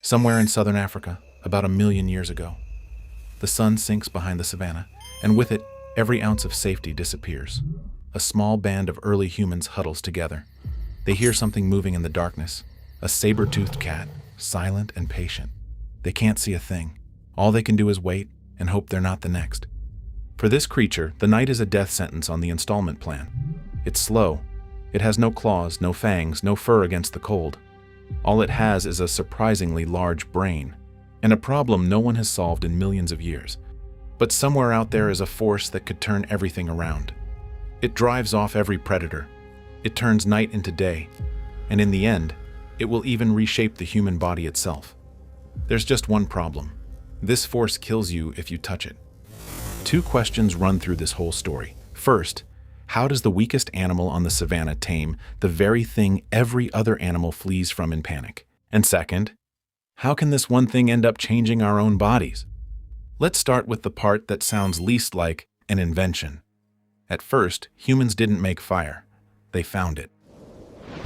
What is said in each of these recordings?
Somewhere in southern Africa, about 1 million years ago, the sun sinks behind the savanna, and with it, every ounce of safety disappears. A small band of early humans huddles together. They hear something moving in the darkness, a saber-toothed cat, silent and patient. They can't see a thing. All they can do is wait and hope they're not the next. For this creature, the night is a death sentence on the installment plan. It's slow. It has no claws, no fangs, no fur against the cold. All it has is a surprisingly large brain, and a problem no one has solved in millions of years. But somewhere out there is a force that could turn everything around. It drives off every predator. It turns night into day, and in the end, it will even reshape the human body itself. There's just one problem. This force kills you if you touch it. Two questions run through this whole story. First, how does the weakest animal on the savanna tame the very thing every other animal flees from in panic? And second, how can this one thing end up changing our own bodies? Let's start with the part that sounds least like an invention. At first, humans didn't make fire. They found it.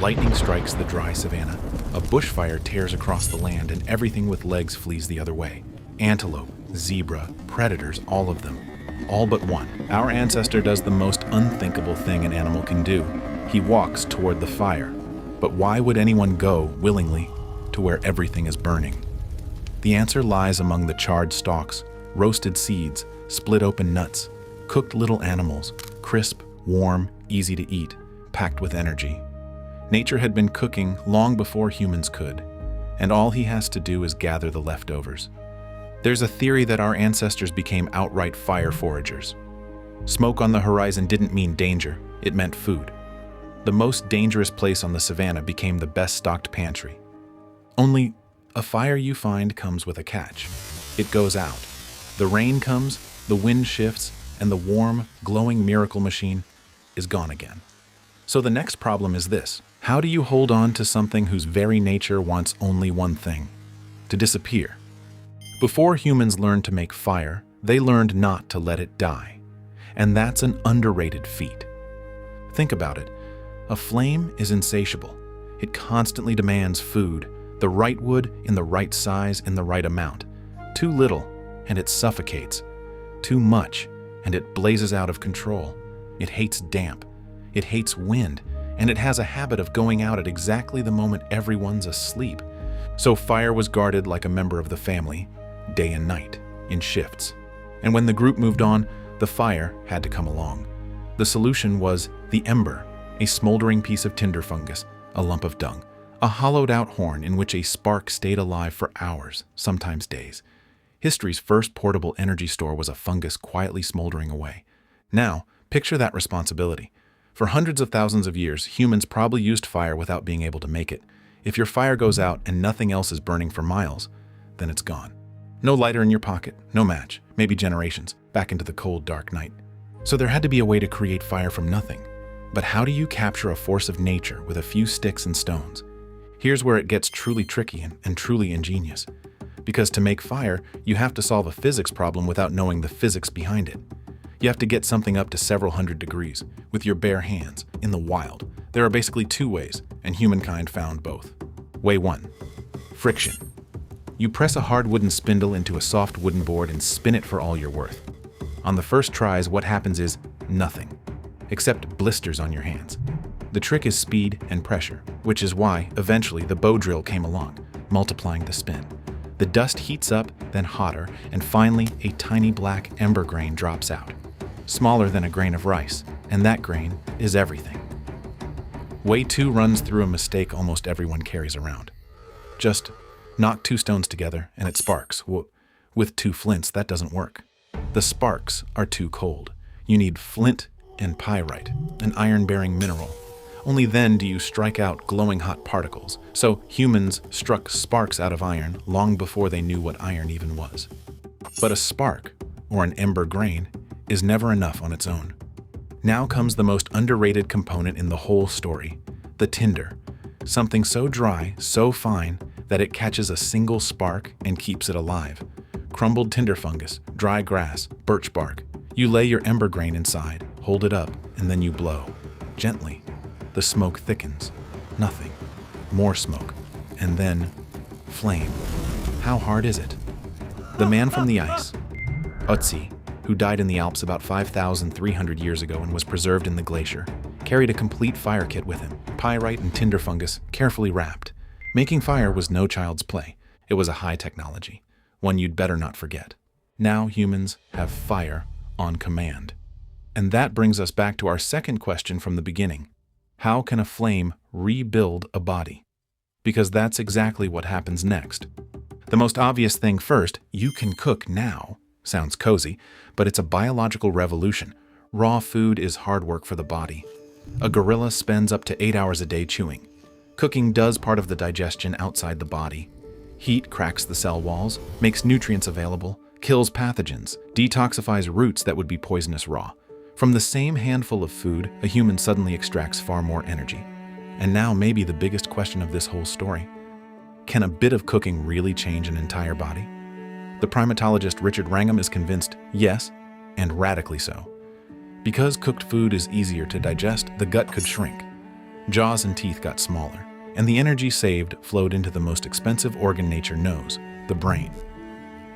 Lightning strikes the dry savanna. A bushfire tears across the land, and everything with legs flees the other way. Antelope, zebra, predators, all of them. All but one. Our ancestor does the most unthinkable thing an animal can do. He walks toward the fire. But why would anyone go, willingly, to where everything is burning? The answer lies among the charred stalks, roasted seeds, split open nuts, cooked little animals, crisp, warm, easy to eat, packed with energy. Nature had been cooking long before humans could, and all he has to do is gather the leftovers. There's a theory that our ancestors became outright fire foragers. Smoke on the horizon didn't mean danger, it meant food. The most dangerous place on the savanna became the best-stocked pantry. Only, a fire you find comes with a catch. It goes out. The rain comes, the wind shifts, and the warm, glowing miracle machine is gone again. So the next problem is this. How do you hold on to something whose very nature wants only one thing? To disappear. Before humans learned to make fire, they learned not to let it die. And that's an underrated feat. Think about it. A flame is insatiable. It constantly demands food, the right wood in the right size in the right amount. Too little, and it suffocates. Too much, and it blazes out of control. It hates damp. It hates wind, and it has a habit of going out at exactly the moment everyone's asleep. So fire was guarded like a member of the family, day and night, in shifts. And when the group moved on, the fire had to come along. The solution was the ember, a smoldering piece of tinder fungus, a lump of dung, a hollowed-out horn in which a spark stayed alive for hours, sometimes days. History's first portable energy store was a fungus quietly smoldering away. Now, picture that responsibility. For hundreds of thousands of years, humans probably used fire without being able to make it. If your fire goes out and nothing else is burning for miles, then it's gone. No lighter in your pocket, no match, maybe generations, back into the cold, dark night. So there had to be a way to create fire from nothing. But how do you capture a force of nature with a few sticks and stones? Here's where it gets truly tricky and truly ingenious. Because to make fire, you have to solve a physics problem without knowing the physics behind it. You have to get something up to several hundred degrees, with your bare hands, in the wild. There are basically two ways, and humankind found both. Way 1. Friction. You press a hard wooden spindle into a soft wooden board and spin it for all you're worth. On the first tries, what happens is nothing, except blisters on your hands. The trick is speed and pressure, which is why, eventually, the bow drill came along, multiplying the spin. The dust heats up, then hotter, and finally, a tiny black ember grain drops out. Smaller than a grain of rice, and that grain is everything. Way 2 runs through a mistake almost everyone carries around. Just knock 2 stones together and it sparks. With 2 flints, that doesn't work. The sparks are too cold. You need flint and pyrite, an iron-bearing mineral. Only then do you strike out glowing hot particles. So humans struck sparks out of iron long before they knew what iron even was. But a spark, or an ember grain, is never enough on its own. Now comes the most underrated component in the whole story, the tinder. Something so dry, so fine, that it catches a single spark and keeps it alive. Crumbled tinder fungus, dry grass, birch bark. You lay your ember grain inside, hold it up, and then you blow. Gently. The smoke thickens. Nothing. More smoke. And then flame. how hard is it? The man from the ice, Ötzi, who died in the Alps about 5,300 years ago and was preserved in the glacier, carried a complete fire kit with him, pyrite and tinder fungus carefully wrapped. Making fire was no child's play. It was a high technology, one you'd better not forget. Now humans have fire on command. And that brings us back to our second question from the beginning. How can a flame rebuild a body? Because that's exactly what happens next. The most obvious thing first, you can cook now. Sounds cozy, but it's a biological revolution. Raw food is hard work for the body. A gorilla spends up to 8 hours a day chewing. Cooking does part of the digestion outside the body. Heat cracks the cell walls, makes nutrients available, kills pathogens, detoxifies roots that would be poisonous raw. From the same handful of food, a human suddenly extracts far more energy. And now maybe the biggest question of this whole story. Can a bit of cooking really change an entire body? The primatologist Richard Wrangham is convinced yes, and radically so. Because cooked food is easier to digest, the gut could shrink. Jaws and teeth got smaller, and the energy saved flowed into the most expensive organ nature knows, the brain.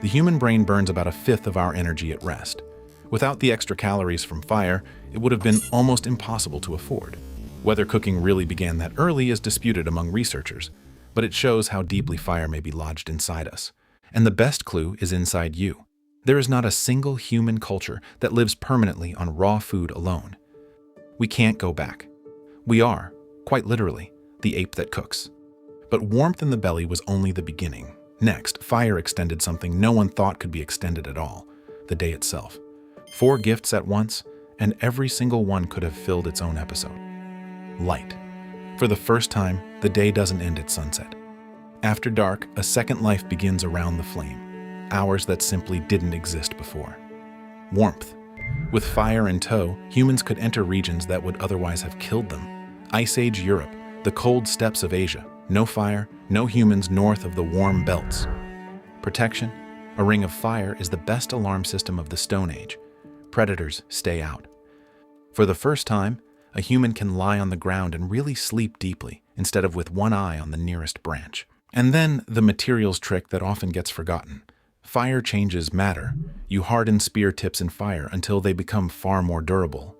The human brain burns about a fifth of our energy at rest. Without the extra calories from fire, it would have been almost impossible to afford. Whether cooking really began that early is disputed among researchers, but it shows how deeply fire may be lodged inside us. And the best clue is inside you. There is not a single human culture that lives permanently on raw food alone. We can't go back. We are, quite literally, the ape that cooks. But warmth in the belly was only the beginning. Next, fire extended something no one thought could be extended at all, the day itself. 4 gifts at once, and every single one could have filled its own episode. Light. For the first time, the day doesn't end at sunset. After dark, a second life begins around the flame, hours that simply didn't exist before. Warmth. With fire in tow, humans could enter regions that would otherwise have killed them. Ice Age Europe, the cold steppes of Asia. No fire, no humans north of the warm belts. Protection. A ring of fire is the best alarm system of the Stone Age. Predators stay out. For the first time, a human can lie on the ground and really sleep deeply, instead of with one eye on the nearest branch. And then the materials trick that often gets forgotten. Fire changes matter. You harden spear tips in fire until they become far more durable.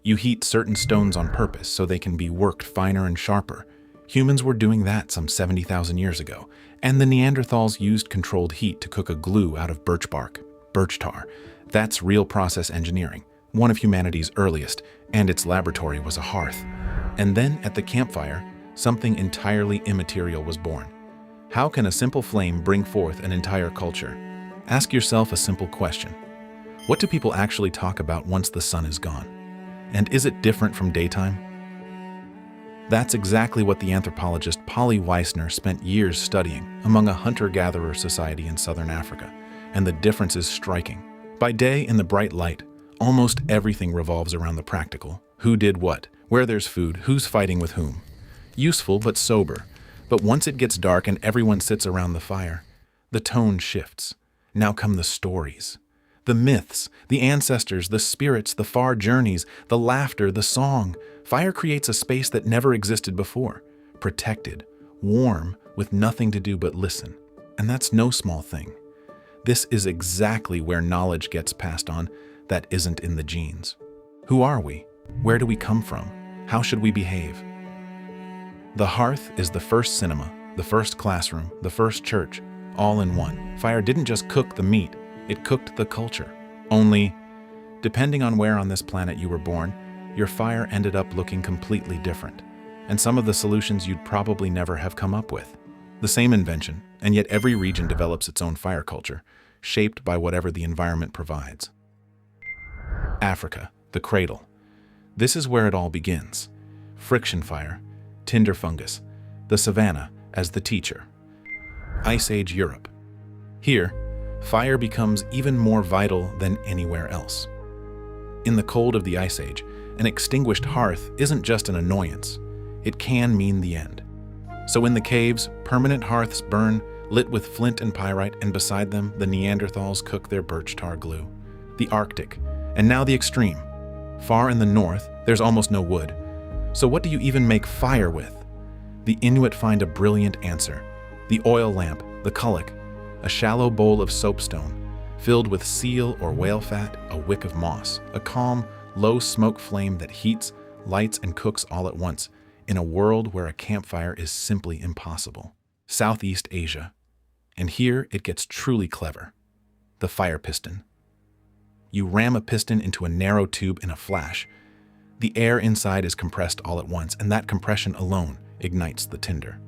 You heat certain stones on purpose so they can be worked finer and sharper. Humans were doing that some 70,000 years ago, and the Neanderthals used controlled heat to cook a glue out of birch bark, birch tar. That's real process engineering, one of humanity's earliest, and its laboratory was a hearth. And then at the campfire, something entirely immaterial was born. How can a simple flame bring forth an entire culture? Ask yourself a simple question. What do people actually talk about once the sun is gone? And is it different from daytime? That's exactly what the anthropologist Polly Weissner spent years studying among a hunter-gatherer society in southern Africa, and the difference is striking. By day, in the bright light, almost everything revolves around the practical. Who did what? Where there's food? Who's fighting with whom? Useful but sober. But once it gets dark and everyone sits around the fire, the tone shifts. Now come the stories. The myths, the ancestors, the spirits, the far journeys, the laughter, the song. Fire creates a space that never existed before. Protected, warm, with nothing to do but listen. And that's no small thing. This is exactly where knowledge gets passed on that isn't in the genes. Who are we? Where do we come from? How should we behave? The hearth is the first cinema, the first classroom, the first church, all in one. Fire didn't just cook the meat, it cooked the culture. Only, depending on where on this planet you were born, your fire ended up looking completely different, and some of the solutions you'd probably never have come up with. The same invention, and yet every region develops its own fire culture, shaped by whatever the environment provides. Africa, the cradle. This is where it all begins. Friction fire, tinder fungus, the savanna as the teacher. Ice Age Europe. Here, fire becomes even more vital than anywhere else. In the cold of the Ice Age, an extinguished hearth isn't just an annoyance. It can mean the end. So in the caves, permanent hearths burn, lit with flint and pyrite, and beside them, the Neanderthals cook their birch tar glue. The Arctic, and now the extreme. Far in the north, there's almost no wood. So what do you even make fire with? The Inuit find a brilliant answer. The oil lamp, the kullik. a shallow bowl of soapstone, filled with seal or whale fat, a wick of moss, a calm, low smoke flame that heats, lights, and cooks all at once, in a world where a campfire is simply impossible. Southeast Asia. And here it gets truly clever. The fire piston. You ram a piston into a narrow tube in a flash. The air inside is compressed all at once, and that compression alone ignites the tinder.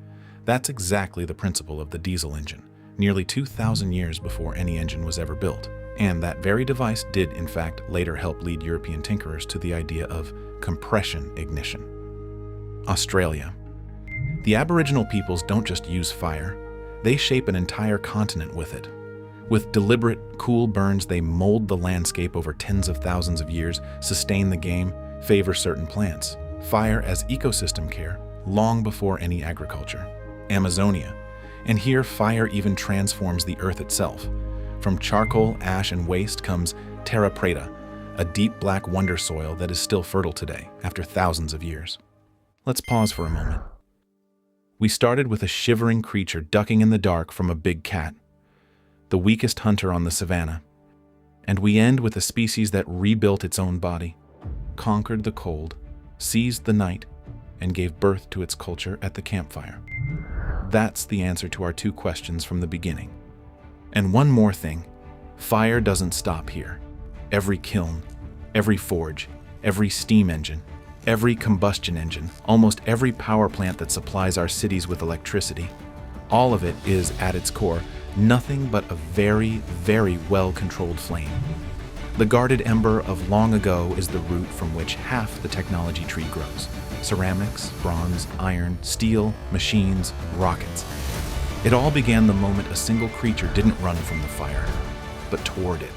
That's exactly the principle of the diesel engine, nearly 2,000 years before any engine was ever built. And that very device did, in fact, later help lead European tinkerers to the idea of compression ignition. Australia. The Aboriginal peoples don't just use fire, they shape an entire continent with it. With deliberate, cool burns, they mold the landscape over tens of thousands of years, sustain the game, favor certain plants. Fire as ecosystem care, long before any agriculture. Amazonia. And here, fire even transforms the earth itself. From charcoal, ash, and waste comes terra preta, a deep black wonder soil that is still fertile today, after thousands of years. Let's pause for a moment. We started with a shivering creature ducking in the dark from a big cat, the weakest hunter on the savanna. And we end with a species that rebuilt its own body, conquered the cold, seized the night, and gave birth to its culture at the campfire. That's the answer to our two questions from the beginning. And one more thing, fire doesn't stop here. Every kiln, every forge, every steam engine, every combustion engine, almost every power plant that supplies our cities with electricity, all of it is, at its core, nothing but a very, very well-controlled flame. The guarded ember of long ago is the root from which half the technology tree grows. Ceramics, bronze, iron, steel, machines, rockets. It all began the moment a single creature didn't run from the fire, but toward it.